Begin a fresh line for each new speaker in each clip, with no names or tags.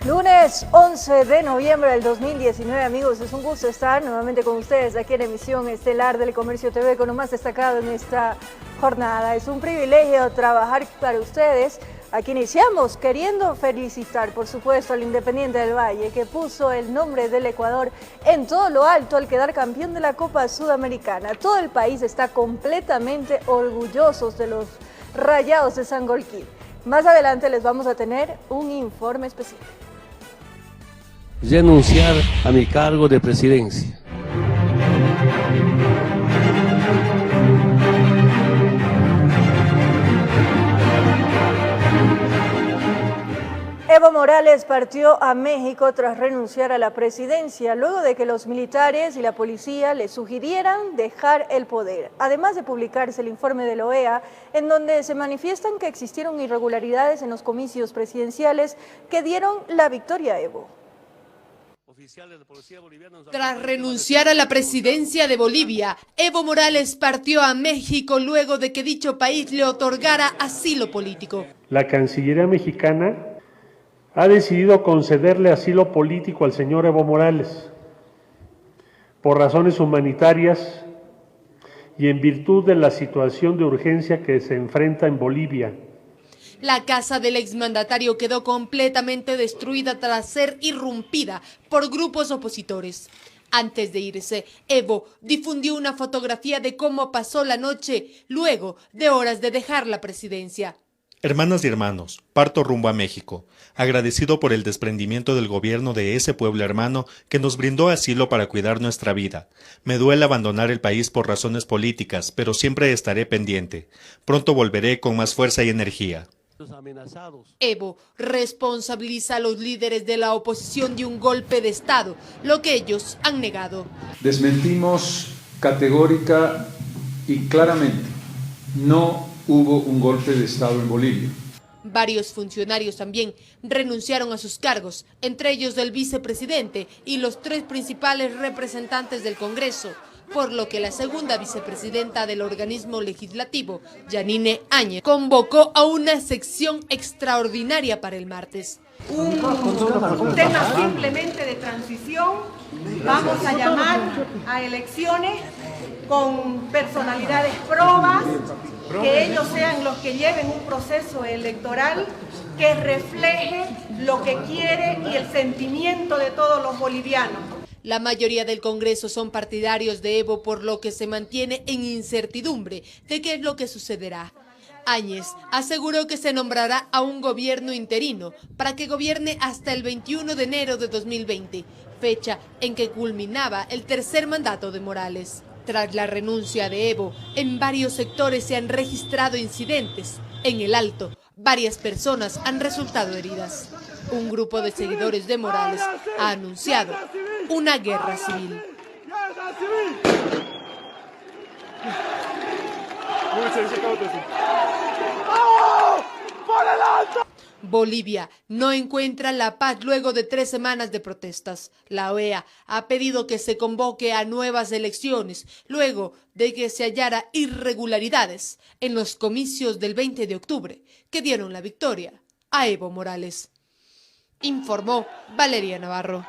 Lunes 11 de noviembre del 2019, amigos, es un gusto estar nuevamente con ustedes aquí en emisión estelar del Comercio TV con lo más destacado en esta jornada. Es un privilegio trabajar para ustedes. Aquí iniciamos queriendo felicitar, por supuesto, al Independiente del Valle, que puso el nombre del Ecuador en todo lo alto al quedar campeón de la Copa Sudamericana. Todo el país está completamente orgullosos de los Rayados de Sangolquí. Más adelante les vamos a tener un informe especial.
Renunciar a mi cargo de presidencia.
Evo Morales partió a México tras renunciar a la presidencia, luego de que los militares y la policía le sugirieran dejar el poder, además de publicarse el informe de la OEA, en donde se manifiestan que existieron irregularidades en los comicios presidenciales que dieron la victoria a Evo.
Tras renunciar a la presidencia de Bolivia, Evo Morales partió a México luego de que dicho país le otorgara asilo político.
La Cancillería mexicana ha decidido concederle asilo político al señor Evo Morales por razones humanitarias y en virtud de la situación de urgencia que se enfrenta en Bolivia.
La casa del exmandatario quedó completamente destruida tras ser irrumpida por grupos opositores. Antes de irse, Evo difundió una fotografía de cómo pasó la noche luego de horas de dejar la presidencia.
Hermanas y hermanos, parto rumbo a México, agradecido por el desprendimiento del gobierno de ese pueblo hermano que nos brindó asilo para cuidar nuestra vida. Me duele abandonar el país por razones políticas, pero siempre estaré pendiente. Pronto volveré con más fuerza y energía.
Evo responsabiliza a los líderes de la oposición de un golpe de Estado, lo que ellos han negado.
Desmentimos categórica y claramente, no hubo un golpe de Estado en Bolivia.
Varios funcionarios también renunciaron a sus cargos, entre ellos el vicepresidente y los 3 principales representantes del Congreso, por lo que la segunda vicepresidenta del organismo legislativo, Yanine Áñez, convocó a una sección extraordinaria para el martes.
Un tema simplemente de transición, vamos a llamar a elecciones con personalidades probas, que ellos sean los que lleven un proceso electoral que refleje lo que quiere y el sentimiento de todos los bolivianos.
La mayoría del Congreso son partidarios de Evo, por lo que se mantiene en incertidumbre de qué es lo que sucederá. Áñez aseguró que se nombrará a un gobierno interino para que gobierne hasta el 21 de enero de 2020, fecha en que culminaba el tercer mandato de Morales. Tras la renuncia de Evo, en varios sectores se han registrado incidentes. En el Alto, varias personas han resultado heridas. Un grupo de seguidores de Morales ha anunciado una guerra civil. Bolivia no encuentra la paz luego de 3 semanas de protestas. La OEA ha pedido que se convoque a nuevas elecciones luego de que se hallara irregularidades en los comicios del 20 de octubre que dieron la victoria a Evo Morales. Informó Valeria Navarro.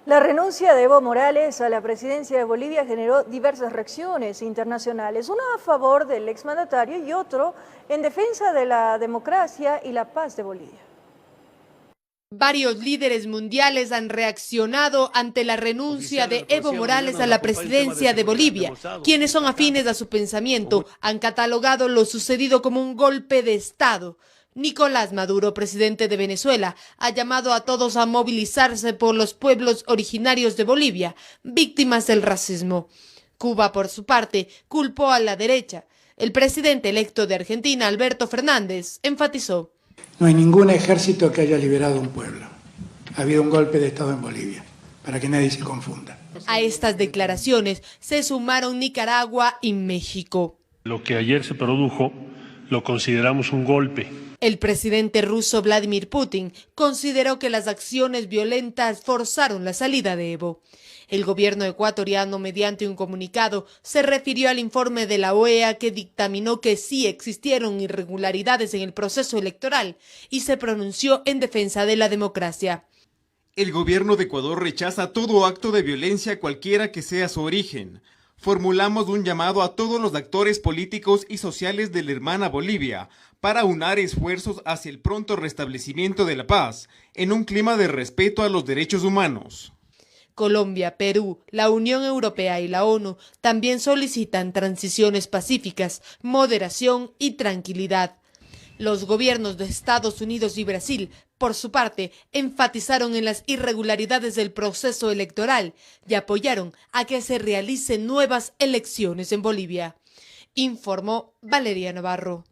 La renuncia de Evo Morales a la presidencia de Bolivia generó diversas reacciones internacionales, una a favor del exmandatario y otro en defensa de la democracia y la paz de Bolivia.
Varios líderes mundiales han reaccionado ante la renuncia de Evo Morales a la presidencia de Bolivia. Quienes son afines a su pensamiento han catalogado lo sucedido como un golpe de Estado. Nicolás Maduro, presidente de Venezuela, ha llamado a todos a movilizarse por los pueblos originarios de Bolivia, víctimas del racismo. Cuba, por su parte, culpó a la derecha. El presidente electo de Argentina, Alberto Fernández, enfatizó:
no hay ningún ejército que haya liberado un pueblo. Ha habido un golpe de Estado en Bolivia, para que nadie se confunda.
A estas declaraciones se sumaron Nicaragua y México.
Lo que ayer se produjo lo consideramos un golpe.
El presidente ruso Vladimir Putin consideró que las acciones violentas forzaron la salida de Evo. El gobierno ecuatoriano, mediante un comunicado, se refirió al informe de la OEA que dictaminó que sí existieron irregularidades en el proceso electoral y se pronunció en defensa de la democracia.
El gobierno de Ecuador rechaza todo acto de violencia cualquiera que sea su origen. Formulamos un llamado a todos los actores políticos y sociales de la hermana Bolivia para unar esfuerzos hacia el pronto restablecimiento de la paz en un clima de respeto a los derechos humanos.
Colombia, Perú, la Unión Europea y la ONU también solicitan transiciones pacíficas, moderación y tranquilidad. Los gobiernos de Estados Unidos y Brasil, por su parte, enfatizaron en las irregularidades del proceso electoral y apoyaron a que se realicen nuevas elecciones en Bolivia, informó Valeria Navarro.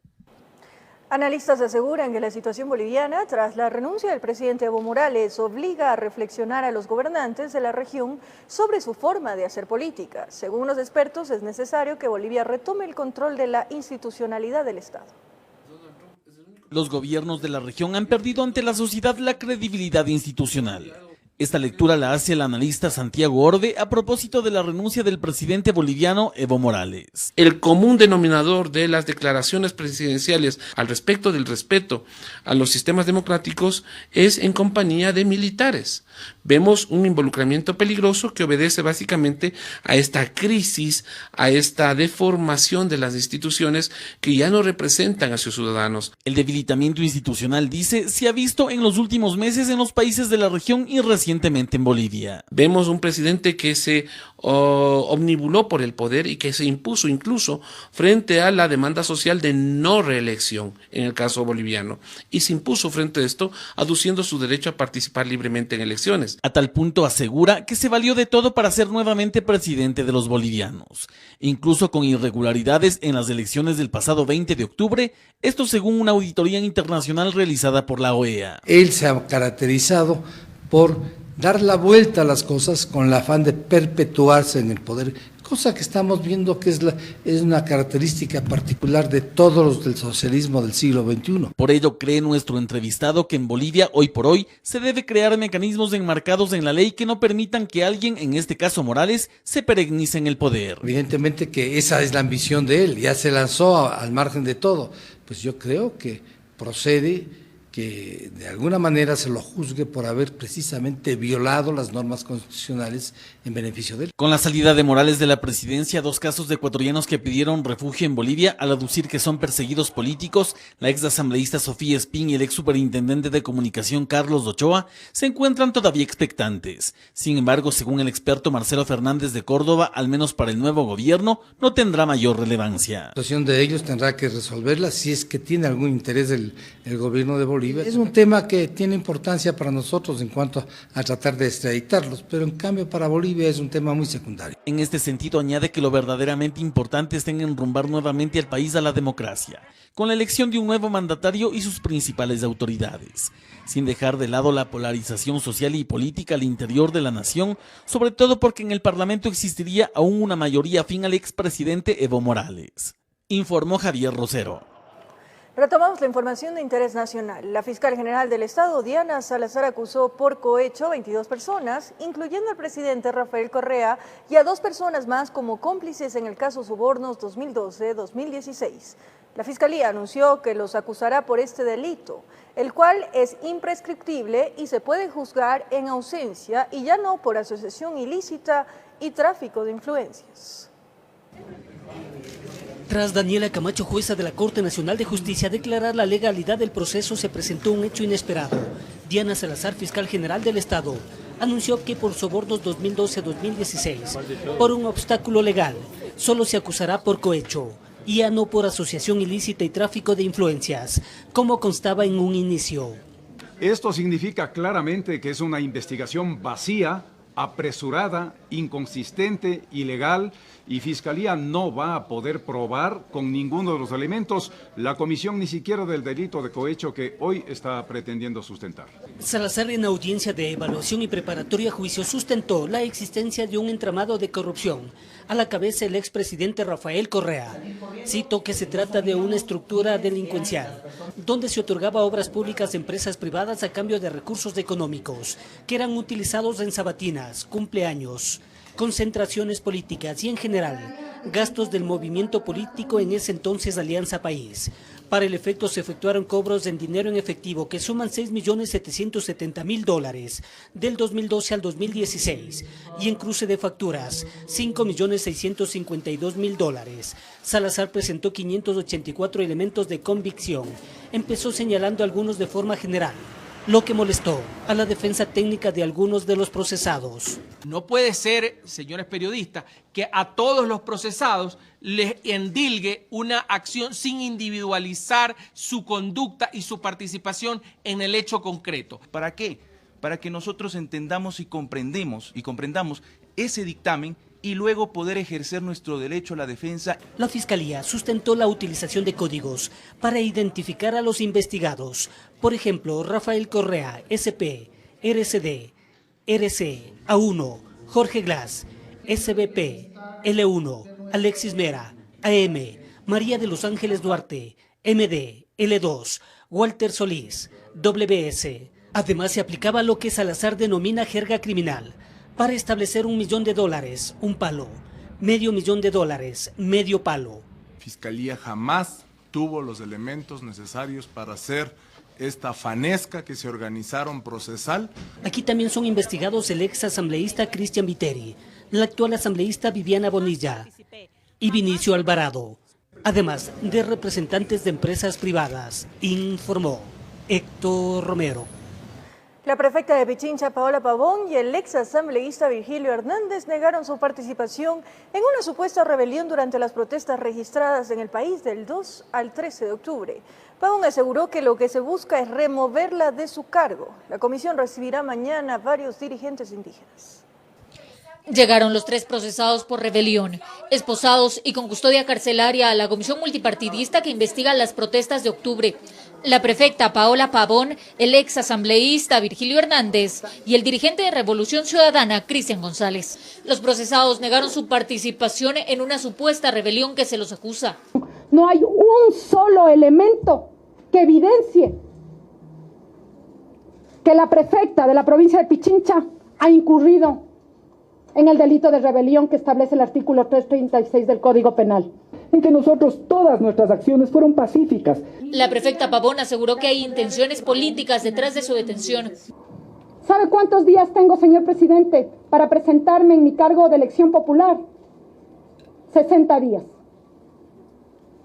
Analistas aseguran que la situación boliviana, tras la renuncia del presidente Evo Morales, obliga a reflexionar a los gobernantes de la región sobre su forma de hacer política. Según los expertos, es necesario que Bolivia retome el control de la institucionalidad del Estado.
Los gobiernos de la región han perdido ante la sociedad la credibilidad institucional. Esta lectura la hace el analista Santiago Orde a propósito de la renuncia del presidente boliviano Evo Morales.
El común denominador de las declaraciones presidenciales al respecto del respeto a los sistemas democráticos es en compañía de militares. Vemos un involucramiento peligroso que obedece básicamente a esta crisis, a esta deformación de las instituciones que ya no representan a sus ciudadanos.
El debilitamiento institucional, dice, se ha visto en los últimos meses en los países de la región y recientemente en Bolivia.
Vemos un presidente que se omnibuló por el poder y que se impuso incluso frente a la demanda social de no reelección en el caso boliviano, y se impuso frente a esto aduciendo su derecho a participar libremente en elecciones.
A tal punto asegura que se valió de todo para ser nuevamente presidente de los bolivianos, incluso con irregularidades en las elecciones del pasado 20 de octubre, esto según una auditoría internacional realizada por la OEA.
Él se ha caracterizado por dar la vuelta a las cosas con el afán de perpetuarse en el poder, cosa que estamos viendo que es una característica particular de todos los del socialismo del siglo XXI.
Por ello cree nuestro entrevistado que en Bolivia hoy por hoy se debe crear mecanismos enmarcados en la ley que no permitan que alguien, en este caso Morales, se perennice en el poder.
Evidentemente que esa es la ambición de él, ya se lanzó al margen de todo. Pues yo creo que procede que de alguna manera se lo juzgue por haber precisamente violado las normas constitucionales en beneficio de él.
Con la salida de Morales de la presidencia, 2 casos de ecuatorianos que pidieron refugio en Bolivia al aducir que son perseguidos políticos, la ex asambleísta Sofía Espín y el ex superintendente de comunicación Carlos Ochoa, se encuentran todavía expectantes. Sin embargo, según el experto Marcelo Fernández de Córdoba, al menos para el nuevo gobierno, no tendrá mayor relevancia.
La situación de ellos tendrá que resolverla si es que tiene algún interés el gobierno de Bolivia. Es un tema que tiene importancia para nosotros en cuanto a tratar de extraditarlos, pero en cambio para Bolivia es un tema muy secundario.
En este sentido añade que lo verdaderamente importante está en enrumbar nuevamente al país a la democracia, con la elección de un nuevo mandatario y sus principales autoridades, sin dejar de lado la polarización social y política al interior de la nación, sobre todo porque en el Parlamento existiría aún una mayoría afín al expresidente Evo Morales, informó Javier Rosero.
Retomamos la información de interés nacional. La fiscal general del Estado, Diana Salazar, acusó por cohecho a 22 personas, incluyendo al presidente Rafael Correa, y a 2 personas más como cómplices en el caso Sobornos 2012-2016. La Fiscalía anunció que los acusará por este delito, el cual es imprescriptible y se puede juzgar en ausencia y ya no por asociación ilícita y tráfico de influencias.
Tras Daniela Camacho, jueza de la Corte Nacional de Justicia, declarar la legalidad del proceso, se presentó un hecho inesperado. Diana Salazar, fiscal general del Estado, anunció que por sobornos 2012-2016, por un obstáculo legal, solo se acusará por cohecho y ya no por asociación ilícita y tráfico de influencias, como constaba en un inicio.
Esto significa claramente que es una investigación vacía, apresurada, inconsistente, ilegal y Fiscalía no va a poder probar con ninguno de los elementos la comisión ni siquiera del delito de cohecho que hoy está pretendiendo sustentar.
Salazar, en audiencia de evaluación y preparatoria a juicio, sustentó la existencia de un entramado de corrupción a la cabeza del expresidente Rafael Correa. Cito que se trata de una estructura delincuencial donde se otorgaba obras públicas a empresas privadas a cambio de recursos económicos que eran utilizados en sabatinas, cumpleaños, concentraciones políticas y en general gastos del movimiento político en ese entonces Alianza País. Para el efecto se efectuaron cobros en dinero en efectivo que suman $6.770.000 del 2012 al 2016 y en cruce de facturas $5.652.000. Salazar presentó 584 elementos de convicción. Empezó señalando algunos de forma general, lo que molestó a la defensa técnica de algunos de los procesados.
No puede ser, señores periodistas, que a todos los procesados les endilgue una acción sin individualizar su conducta y su participación en el hecho concreto.
¿Para qué? Para que nosotros entendamos y comprendamos ese dictamen y luego poder ejercer nuestro derecho a la defensa.
La Fiscalía sustentó la utilización de códigos para identificar a los investigados. Por ejemplo, Rafael Correa, SP, RCD, RC, A1, Jorge Glass, SBP, L1, Alexis Mera, AM, María de los Ángeles Duarte, MD, L2, Walter Solís, WS. Además, se aplicaba lo que Salazar denomina jerga criminal, para establecer $1 millón, un palo, $500,000, medio palo.
Fiscalía jamás tuvo los elementos necesarios para hacer esta fanesca que se organizaron procesal.
Aquí también son investigados el ex asambleísta Cristian Viteri, la actual asambleísta Viviana Bonilla y Vinicio Alvarado, además de representantes de empresas privadas, informó Héctor Romero.
La prefecta de Pichincha, Paola Pavón, y el ex asambleísta Virgilio Hernández negaron su participación en una supuesta rebelión durante las protestas registradas en el país del 2 al 13 de octubre. Pavón aseguró que lo que se busca es removerla de su cargo. La comisión recibirá mañana varios dirigentes indígenas.
Llegaron los 3 procesados por rebelión, esposados y con custodia carcelaria a la comisión multipartidista que investiga las protestas de octubre. La prefecta Paola Pavón, el ex asambleísta Virgilio Hernández y el dirigente de Revolución Ciudadana, Cristian González. Los procesados negaron su participación en una supuesta rebelión que se los acusa.
No hay un solo elemento que evidencie que la prefecta de la provincia de Pichincha ha incurrido en el delito de rebelión que establece el artículo 336 del Código Penal.
En que todas nuestras acciones fueron pacíficas.
La prefecta Pavón aseguró que hay intenciones políticas detrás de su detención.
¿Sabe cuántos días tengo, señor presidente, para presentarme en mi cargo de elección popular? 60 días.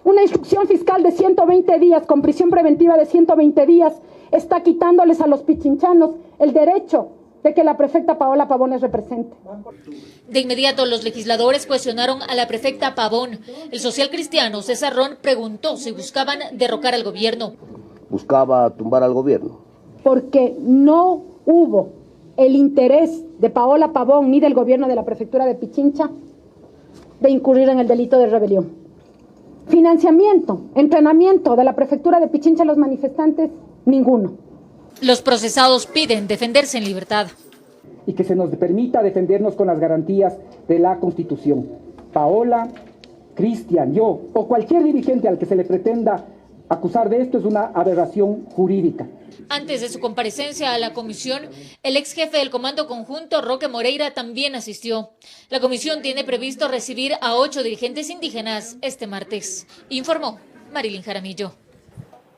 Una instrucción fiscal de 120 días con prisión preventiva de 120 días está quitándoles a los pichinchanos el derecho de que la prefecta Paola Pavón les represente.
De inmediato los legisladores cuestionaron a la prefecta Pavón. El social cristiano César Ron preguntó si buscaban derrocar al gobierno.
Buscaba tumbar al gobierno.
Porque no hubo el interés de Paola Pavón ni del gobierno de la prefectura de Pichincha de incurrir en el delito de rebelión. Financiamiento, entrenamiento de la prefectura de Pichincha a los manifestantes, ninguno.
Los procesados piden defenderse en libertad.
Y que se nos permita defendernos con las garantías de la Constitución. Paola, Cristian, yo o cualquier dirigente al que se le pretenda acusar de esto es una aberración jurídica.
Antes de su comparecencia a la comisión, el ex jefe del Comando Conjunto, Roque Moreira, también asistió. La comisión tiene previsto recibir a 8 dirigentes indígenas este martes, informó Marilyn Jaramillo.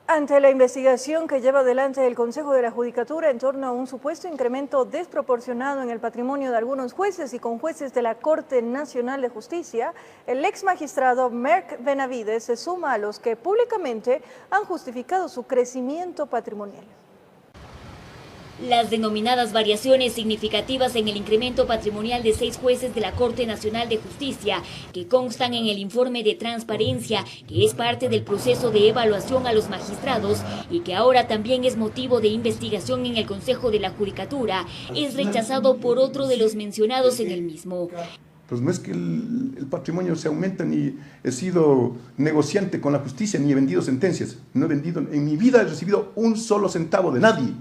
Ante la investigación que lleva adelante el Consejo de la Judicatura en torno a un supuesto incremento desproporcionado en el patrimonio de algunos jueces y conjueces de la Corte Nacional de Justicia, el ex magistrado Merck Benavides se suma a los que públicamente han justificado su crecimiento patrimonial.
Las denominadas variaciones significativas en el incremento patrimonial de 6 jueces de la Corte Nacional de Justicia, que constan en el informe de transparencia, que es parte del proceso de evaluación a los magistrados y que ahora también es motivo de investigación en el Consejo de la Judicatura, es rechazado por otro de los mencionados en el mismo.
Pues no es que el patrimonio se aumenta, ni he sido negociante con la justicia, ni he vendido sentencias. No he vendido, en mi vida he recibido un solo centavo de nadie.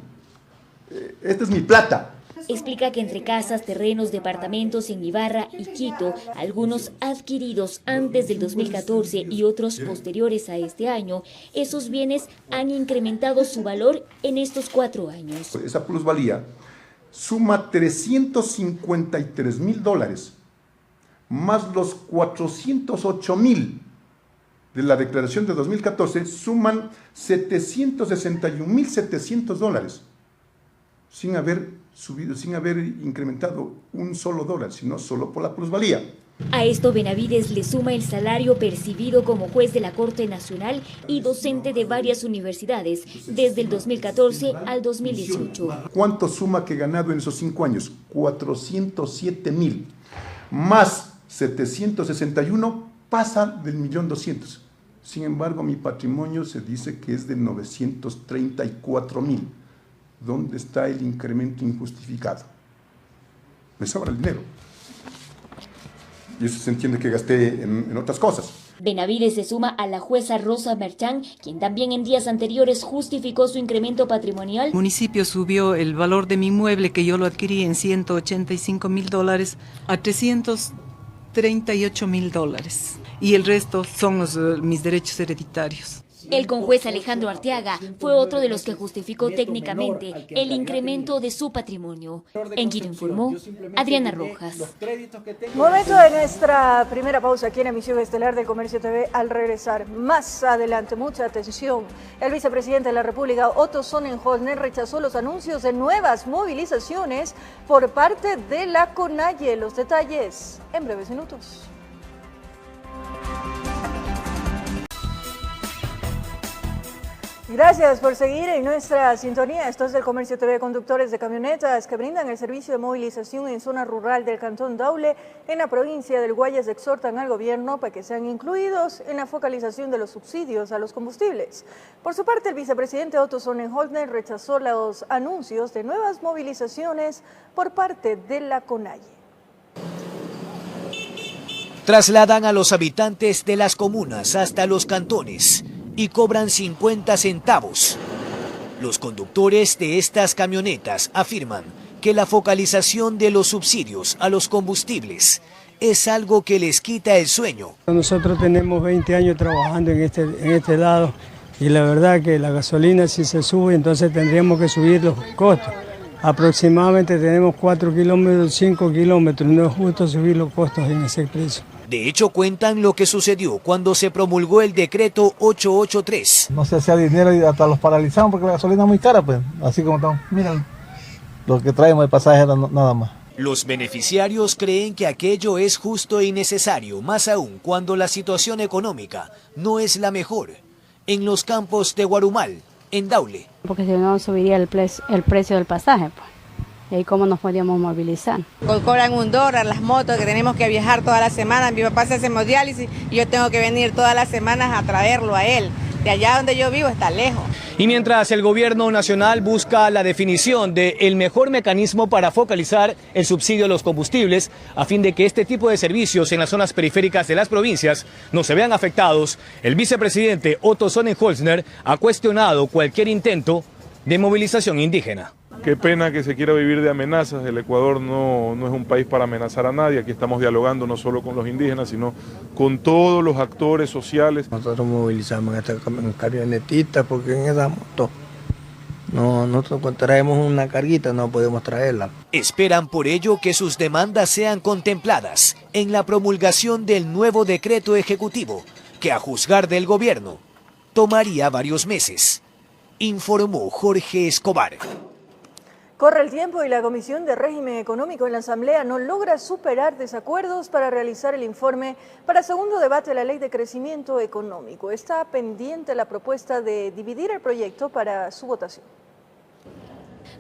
Esta es mi plata.
Explica que entre casas, terrenos, departamentos en Ibarra y Quito, algunos adquiridos antes del 2014 y otros posteriores a este año, esos bienes han incrementado su valor en estos 4 años.
Esa plusvalía suma $353,000, más los 408,000 de la declaración de 2014, suman $761,700, sin haber subido, sin haber incrementado un solo dólar, sino solo por la plusvalía.
A esto Benavides le suma el salario percibido como juez de la Corte Nacional y docente de varias universidades desde el 2014 al 2018.
¿Cuánto suma que he ganado en esos 5 años? 407,000 más 761 pasa del 1.200.000. Sin embargo, mi patrimonio se dice que es de 934,000. ¿Dónde está el incremento injustificado? Me sobra el dinero. Y eso se entiende que gasté en otras cosas.
Benavides se suma a la jueza Rosa Merchán, quien también en días anteriores justificó su incremento patrimonial.
El municipio subió el valor de mi inmueble, que yo lo adquirí en $185,000, a $338,000. Y el resto son mis derechos hereditarios.
El conjuez Alejandro Arteaga fue otro de los que justificó técnicamente el incremento de su patrimonio. En Quito informó Adriana Rojas.
Momento de nuestra primera pausa aquí en Emisión Estelar del Comercio TV. Al regresar más adelante, mucha atención, el vicepresidente de la República, Otto Sonnenholzner, rechazó los anuncios de nuevas movilizaciones por parte de la CONAIE. Los detalles en breves minutos. Gracias por seguir en nuestra sintonía. Esto es del Comercio TV. Conductores de camionetas que brindan el servicio de movilización en zona rural del Cantón Daule, en la provincia del Guayas, exhortan al gobierno para que sean incluidos en la focalización de los subsidios a los combustibles. Por su parte, el vicepresidente Otto Sonnenholzner rechazó los anuncios de nuevas movilizaciones por parte de la CONAIE.
Trasladan a los habitantes de las comunas hasta los cantones y cobran 50 centavos. Los conductores de estas camionetas afirman que la focalización de los subsidios a los combustibles es algo que les quita el sueño.
Nosotros tenemos 20 años trabajando en este lado y la verdad que la gasolina si se sube, entonces tendríamos que subir los costos. Aproximadamente tenemos 4 kilómetros, 5 kilómetros, no es justo subir los costos en ese precio.
De hecho, cuentan lo que sucedió cuando se promulgó el decreto 883.
No se hacía dinero y hasta los paralizaban porque la gasolina es muy cara, pues, así como estamos. Miren, lo que traemos de pasaje era nada más.
Los beneficiarios creen que aquello es justo y necesario, más aún cuando la situación económica no es la mejor. En los campos de Guarumal, en Daule.
Porque si no subiría el precio del pasaje, pues. ¿Y ahí cómo nos podíamos movilizar?
Cobran $1 las motos, que tenemos que viajar toda la semana. Mi papá se hace hemodiálisis y yo tengo que venir todas las semanas a traerlo a él. De allá donde yo vivo está lejos.
Y mientras el gobierno nacional busca la definición del mejor mecanismo para focalizar el subsidio a los combustibles, a fin de que este tipo de servicios en las zonas periféricas de las provincias no se vean afectados, el vicepresidente Otto Sonnenholzner ha cuestionado cualquier intento de movilización indígena.
Qué pena que se quiera vivir de amenazas. El Ecuador no es un país para amenazar a nadie. Aquí estamos dialogando no solo con los indígenas, sino con todos los actores sociales.
Nosotros movilizamos en esta camionetita porque en esa moto nosotros cuando traemos una carguita no podemos traerla.
Esperan por ello que sus demandas sean contempladas en la promulgación del nuevo decreto ejecutivo, que a juzgar del gobierno tomaría varios meses, informó Jorge Escobar.
Corre el tiempo y la Comisión de Régimen Económico en la Asamblea no logra superar desacuerdos para realizar el informe para segundo debate de la Ley de Crecimiento Económico. Está pendiente la propuesta de dividir el proyecto para su votación.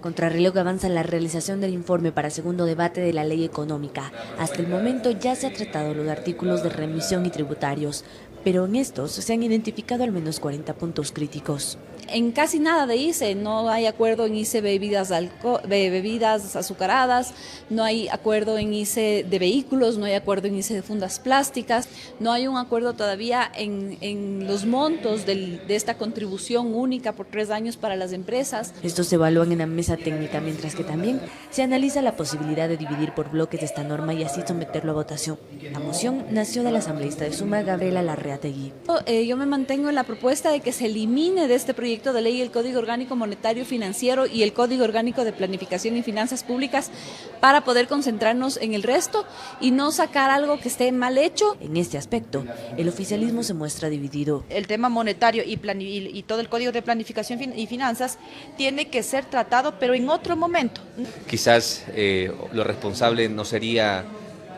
Contrarreloj avanza en la realización del informe para segundo debate de la ley económica. Hasta el momento ya se ha tratado los artículos de remisión y tributarios, pero en estos se han identificado al menos 40 puntos críticos.
en casi nada de ICE, no hay acuerdo en ICE bebidas azucaradas, no hay acuerdo en ICE de vehículos, no hay acuerdo en ICE de fundas plásticas, no hay un acuerdo todavía en los montos de esta contribución única por 3 años para las empresas.
Estos se evalúan en la mesa técnica, mientras que también se analiza la posibilidad de dividir por bloques esta norma y así someterlo a votación. La moción nació de la asambleísta de Suma, Gabriela Larreategui.
Yo me mantengo en la propuesta de que se elimine de este proyecto de ley el Código Orgánico Monetario Financiero y el Código Orgánico de Planificación y Finanzas Públicas para poder concentrarnos en el resto y no sacar algo que esté mal hecho.
En este aspecto, el oficialismo se muestra dividido.
El tema monetario y todo el Código de Planificación y Finanzas tiene que ser tratado, pero en otro momento.
Quizás lo responsable no sería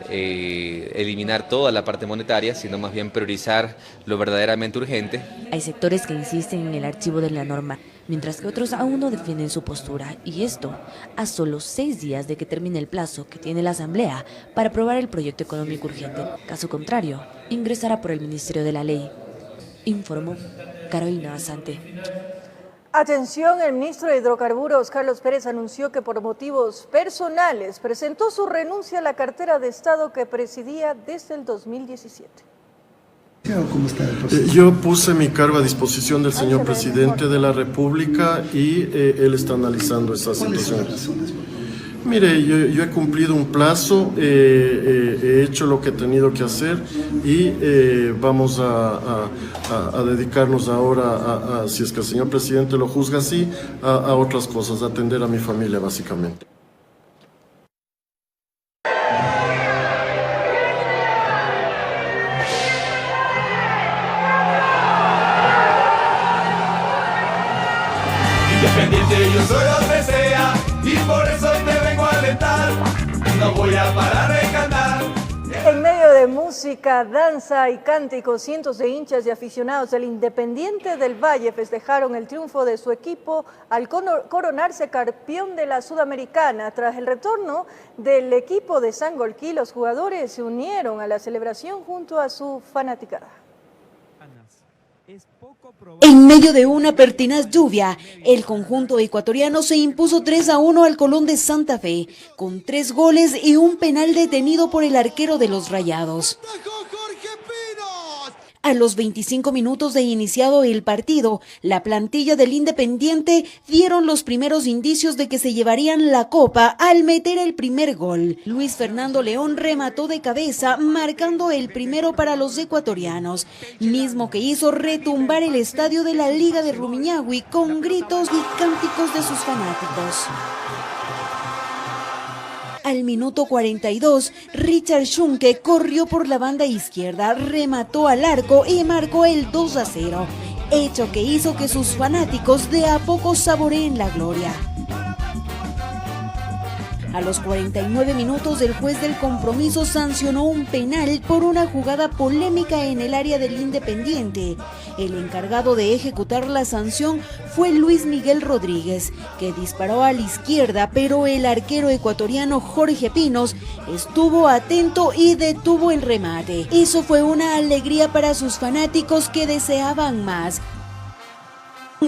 eliminar toda la parte monetaria, sino más bien priorizar lo verdaderamente urgente.
Hay sectores que insisten en el archivo de la norma, mientras que otros aún no defienden su postura, y esto a solo 6 días de que termine el plazo que tiene la Asamblea para aprobar el proyecto económico urgente. Caso contrario, ingresará por el Ministerio de la Ley, informó Carolina Basante.
Atención, el ministro de Hidrocarburos, Carlos Pérez, anunció que por motivos personales presentó su renuncia a la cartera de Estado que presidía desde el 2017.
¿Cómo está el proceso? Yo puse mi cargo a disposición del señor presidente de la República y él está analizando esa situación. Mire, yo he cumplido un plazo, he hecho lo que he tenido que hacer y vamos a dedicarnos ahora, si es que el señor presidente lo juzga así, a otras cosas, a atender a mi familia básicamente.
Independiente yo soy donde sea y por eso te vengo a alentar, no voy a parar de cantar.
En medio de música, danza y cánticos, cientos de hinchas y aficionados del Independiente del Valle festejaron el triunfo de su equipo al coronarse campeón de la Sudamericana. Tras el retorno del equipo de Sangolquí, los jugadores se unieron a la celebración junto a su fanaticada.
En medio de una pertinaz lluvia, el conjunto ecuatoriano se impuso 3-1 al Colón de Santa Fe, con 3 goles y un penal detenido por el arquero de los Rayados. A los 25 minutos de iniciado el partido, la plantilla del Independiente dieron los primeros indicios de que se llevarían la copa al meter el primer gol. Luis Fernando León remató de cabeza, marcando el primero para los ecuatorianos, mismo que hizo retumbar el estadio de la Liga de Rumiñahui con gritos y cánticos de sus fanáticos. Al minuto 42, Richard Schunke corrió por la banda izquierda, remató al arco y marcó el 2-0, hecho que hizo que sus fanáticos de a poco saboreen la gloria. A los 49 minutos, el juez del compromiso sancionó un penal por una jugada polémica en el área del Independiente. El encargado de ejecutar la sanción fue Luis Miguel Rodríguez, que disparó a la izquierda, pero el arquero ecuatoriano Jorge Pinos estuvo atento y detuvo el remate. Eso fue una alegría para sus fanáticos que deseaban más.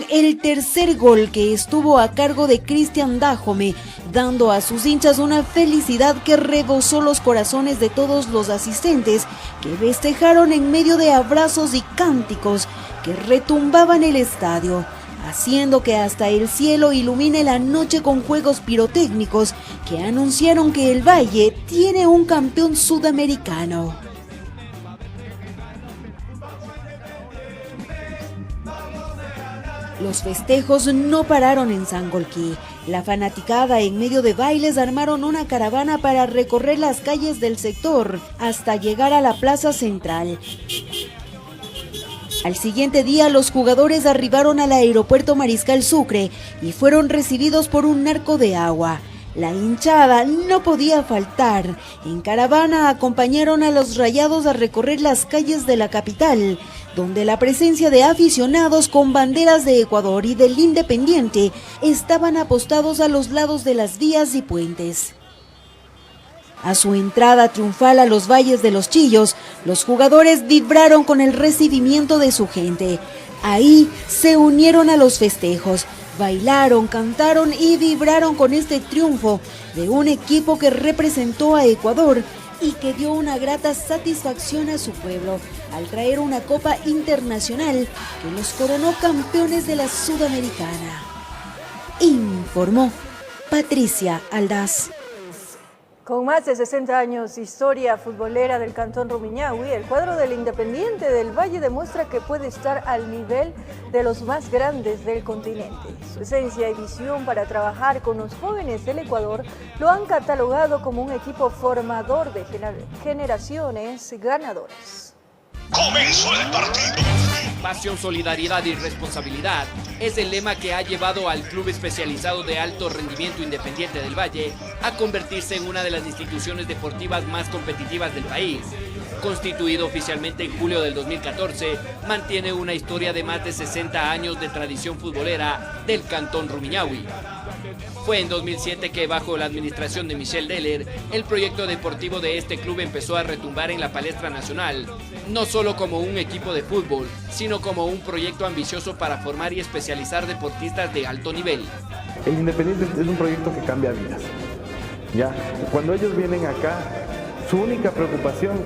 El tercer gol, que estuvo a cargo de Cristian Dajome, dando a sus hinchas una felicidad que rebosó los corazones de todos los asistentes, que festejaron en medio de abrazos y cánticos que retumbaban el estadio, haciendo que hasta el cielo ilumine la noche con juegos pirotécnicos que anunciaron que el Valle tiene un campeón sudamericano. Los festejos no pararon en Sangolquí. La fanaticada, en medio de bailes, armaron una caravana para recorrer las calles del sector hasta llegar a la plaza central. Al siguiente día, los jugadores arribaron al aeropuerto Mariscal Sucre y fueron recibidos por un arco de agua. La hinchada no podía faltar. En caravana acompañaron a los Rayados a recorrer las calles de la capital, donde la presencia de aficionados con banderas de Ecuador y del Independiente estaban apostados a los lados de las vías y puentes. A su entrada triunfal a los Valles de los Chillos, los jugadores vibraron con el recibimiento de su gente. Ahí se unieron a los festejos, bailaron, cantaron y vibraron con este triunfo de un equipo que representó a Ecuador y que dio una grata satisfacción a su pueblo al traer una copa internacional que los coronó campeones de la Sudamericana. Informó Patricia Aldaz.
Con más de 60 años de historia futbolera del Cantón Rumiñahui, el cuadro del Independiente del Valle demuestra que puede estar al nivel de los más grandes del continente. Su esencia y visión para trabajar con los jóvenes del Ecuador lo han catalogado como un equipo formador de generaciones ganadoras.
Comenzó el partido. Pasión, solidaridad y responsabilidad es el lema que ha llevado al Club Especializado de Alto Rendimiento Independiente del Valle a convertirse en una de las instituciones deportivas más competitivas del país. Constituido oficialmente en julio del 2014, mantiene una historia de más de 60 años de tradición futbolera del Cantón Rumiñahui. Fue en 2007 que, bajo la administración de Michel Deller, el proyecto deportivo de este club empezó a retumbar en la palestra nacional, no solo como un equipo de fútbol, sino como un proyecto ambicioso para formar y especializar deportistas de alto nivel.
El Independiente es un proyecto que cambia vidas. ¿Ya? Cuando ellos vienen acá, su única preocupación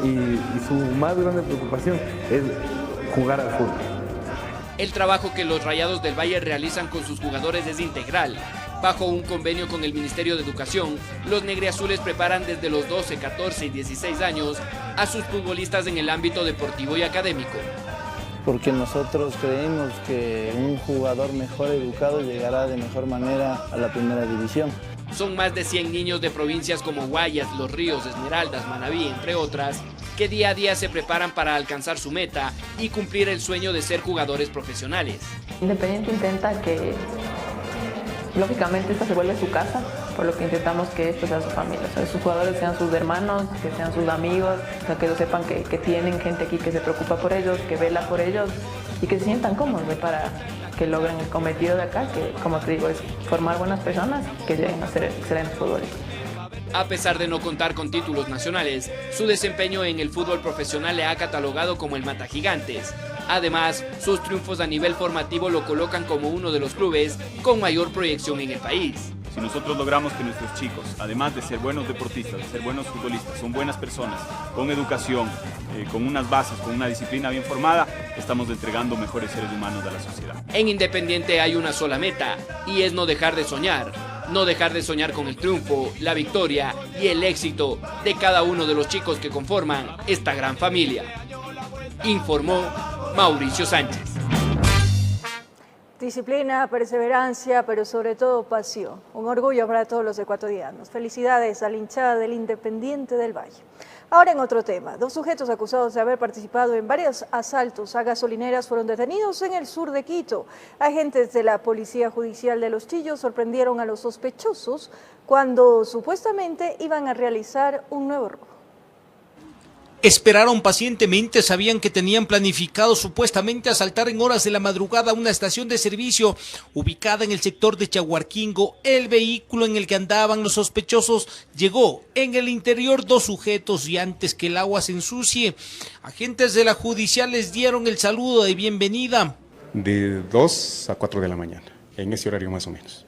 y su más grande preocupación es jugar al fútbol.
El trabajo que los Rayados del Valle realizan con sus jugadores es integral. Bajo un convenio con el Ministerio de Educación, los negriazules preparan desde los 12, 14 y 16 años a sus futbolistas en el ámbito deportivo y académico.
Porque nosotros creemos que un jugador mejor educado llegará de mejor manera a la primera división.
Son más de 100 niños de provincias como Guayas, Los Ríos, Esmeraldas, Manabí, entre otras, que día a día se preparan para alcanzar su meta y cumplir el sueño de ser jugadores profesionales.
Independiente intenta que, lógicamente, esta se vuelve su casa, por lo que intentamos que esto sea su familia, o sea, sus jugadores sean sus hermanos, que sean sus amigos, o sea, que ellos sepan que tienen gente aquí que se preocupa por ellos, que vela por ellos y que se sientan cómodos para que logren el cometido de acá, que, como te digo, es formar buenas personas que lleguen a ser excelentes futbolistas.
A pesar de no contar con títulos nacionales, su desempeño en el fútbol profesional le ha catalogado como el matagigantes. Además, sus triunfos a nivel formativo lo colocan como uno de los clubes con mayor proyección en el país.
Si nosotros logramos que nuestros chicos, además de ser buenos deportistas, de ser buenos futbolistas, son buenas personas, con educación, con unas bases, con una disciplina bien formada, estamos entregando mejores seres humanos a la sociedad.
En Independiente hay una sola meta, y es no dejar de soñar. No dejar de soñar con el triunfo, la victoria y el éxito de cada uno de los chicos que conforman esta gran familia. Informó Mauricio Sánchez.
Disciplina, perseverancia, pero sobre todo pasión. Un orgullo para todos los ecuatorianos. Felicidades a la hinchada del Independiente del Valle. Ahora en otro tema, 2 sujetos acusados de haber participado en varios asaltos a gasolineras fueron detenidos en el sur de Quito. Agentes de la Policía Judicial de Los Chillos sorprendieron a los sospechosos cuando supuestamente iban a realizar un nuevo robo.
Esperaron pacientemente, sabían que tenían planificado supuestamente asaltar en horas de la madrugada una estación de servicio ubicada en el sector de Chaguarquingo. El vehículo en el que andaban los sospechosos llegó en el interior 2 sujetos y antes que el agua se ensucie, agentes de la judicial les dieron el saludo de bienvenida.
De 2 a 4 de la mañana, en ese horario más o menos.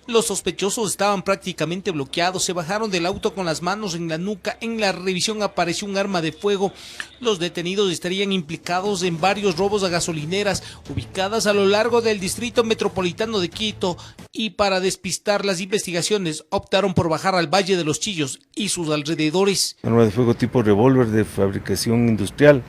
Los sospechosos estaban prácticamente bloqueados, se bajaron del auto con las manos en la nuca. En la revisión apareció un arma de fuego. Los detenidos estarían implicados en varios robos a gasolineras ubicadas a lo largo del distrito metropolitano de Quito y para despistar las investigaciones optaron por bajar al Valle de los Chillos y sus alrededores.
Arma de fuego tipo revólver de fabricación industrial.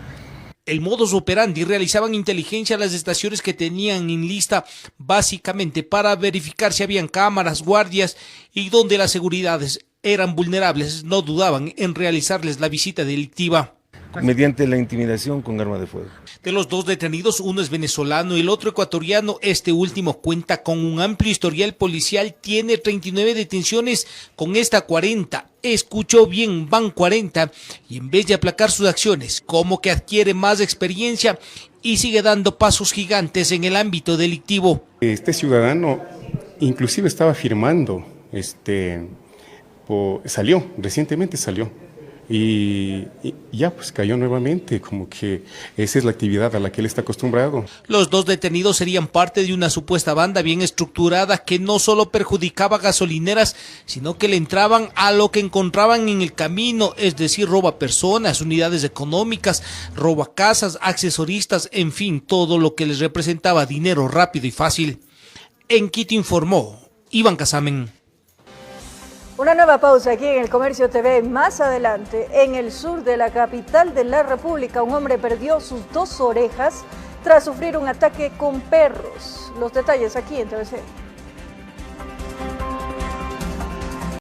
El modus operandi: realizaban inteligencia a las estaciones que tenían en lista, básicamente para verificar si habían cámaras, guardias y donde las seguridades eran vulnerables, no dudaban en realizarles la visita delictiva.
Mediante la intimidación con arma de fuego.
De los 2 detenidos, uno es venezolano y el otro ecuatoriano. Este último cuenta con un amplio historial policial, tiene 39 detenciones, con esta 40. Escuchó bien, van 40, y en vez de aplacar sus acciones, como que adquiere más experiencia y sigue dando pasos gigantes en el ámbito delictivo.
Este ciudadano inclusive estaba firmando, recientemente salió, y ya pues cayó nuevamente, como que esa es la actividad a la que él está acostumbrado.
Los dos detenidos serían parte de una supuesta banda bien estructurada que no solo perjudicaba gasolineras, sino que le entraban a lo que encontraban en el camino, es decir, roba personas, unidades económicas, roba casas, accesoristas, en fin, todo lo que les representaba dinero rápido y fácil. En Quito informó Iván Casamen.
Una nueva pausa aquí en el Comercio TV. Más adelante, en el sur de la capital de la República, un hombre perdió sus 2 orejas tras sufrir un ataque con perros. Los detalles aquí en TVC.